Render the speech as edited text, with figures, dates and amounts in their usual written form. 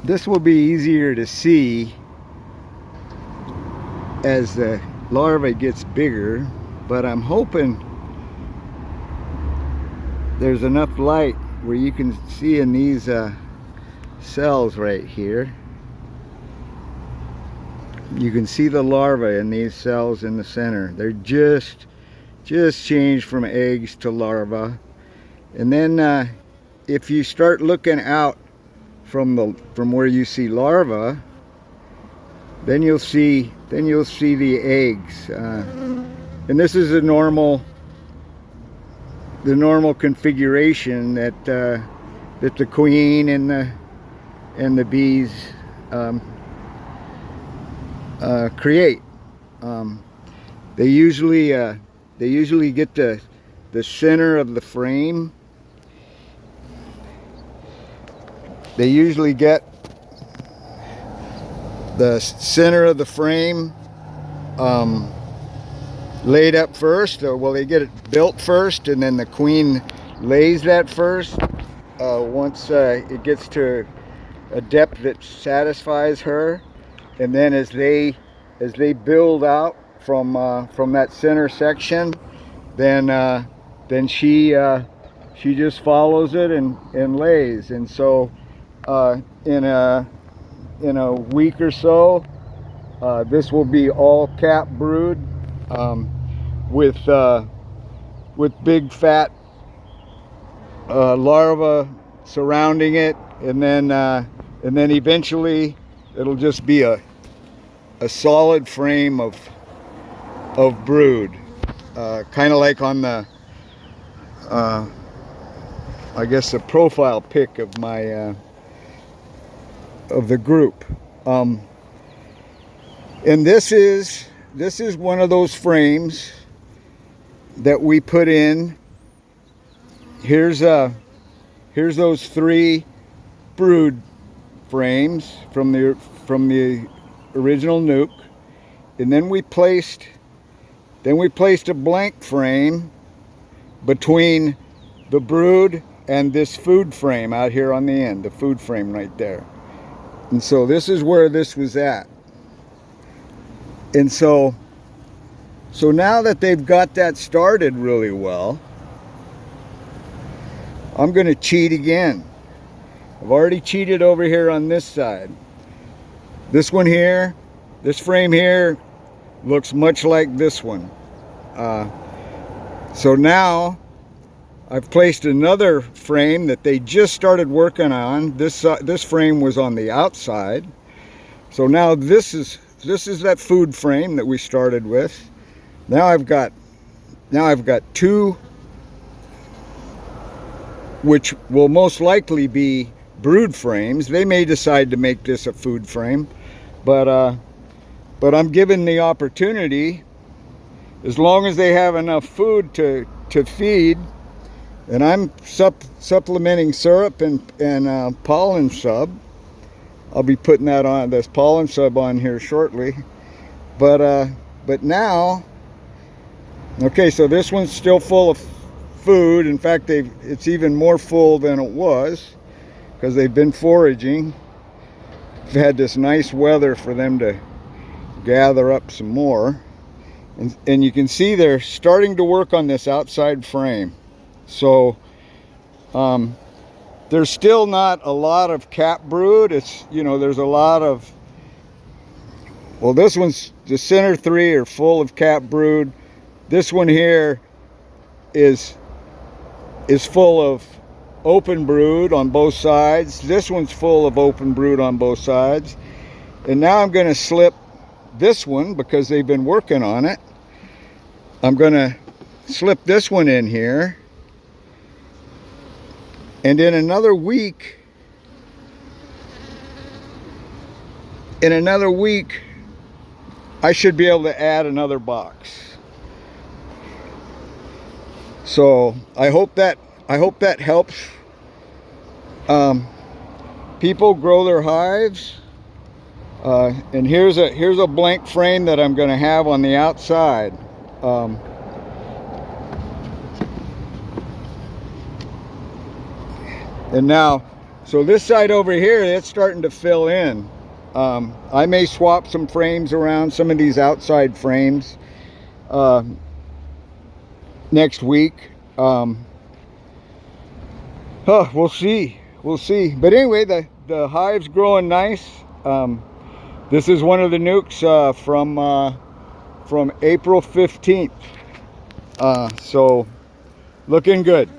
This will be easier to see as the larva gets bigger, but I'm hoping there's enough light where you can see in these cells right here. You can see the larva in these cells in the center. They're just changed from eggs to larva. And then if you start looking out from where you see larva, then you'll see the eggs. And this is the normal configuration that the queen and the bees create. They usually get the center of the frame. They usually get the center of the frame laid up first. Well, they get it built first, and then the queen lays that first. Once it gets to a depth that satisfies her, and then as they build out from that center section, then she just follows it and lays. And so in a week or so, this will be all cap brood with big fat larvae surrounding it, and then eventually it'll just be a solid frame of brood, kind of like on the I guess the profile pic of my of the group. And this is one of those frames that we put in. Here's those 3 brood frames from the original nuc, and then we placed a blank frame between the brood and this food frame out here on the end, the food frame right there. And so this is where this was at. And so now that they've got that started really well, I'm going to cheat again. I've already cheated over here on this side. This one here, this frame here, looks much like this one. So now I've placed another frame that they just started working on. This frame was on the outside. So now this is that food frame that we started with. Now I've got 2, which will most likely be brood frames. They may decide to make this a food frame, but I'm given the opportunity, as long as they have enough food to feed. And I'm supplementing syrup and pollen sub. I'll be putting that on, this pollen sub on here shortly. But now, okay, so this one's still full of food. In fact, it's even more full than it was because they've been foraging. We've had this nice weather for them to gather up some more. And you can see they're starting to work on this outside frame. So there's still not a lot of cap brood. It's, there's a lot of, well, this one's, the center 3 are full of cap brood. This one here is full of open brood on both sides. This one's full of open brood on both sides. And now I'm going to slip this one, because they've been working on it. I'm going to slip this one in here. And in another week, I should be able to add another box. So I hope that helps people grow their hives. And here's a blank frame that I'm going to have on the outside. And now So this side over here, it's starting to fill in. I may swap some frames around, some of these outside frames, next week. We'll see. We'll see. But anyway, the hive's growing nice. This is one of the nukes from April 15th. So looking good.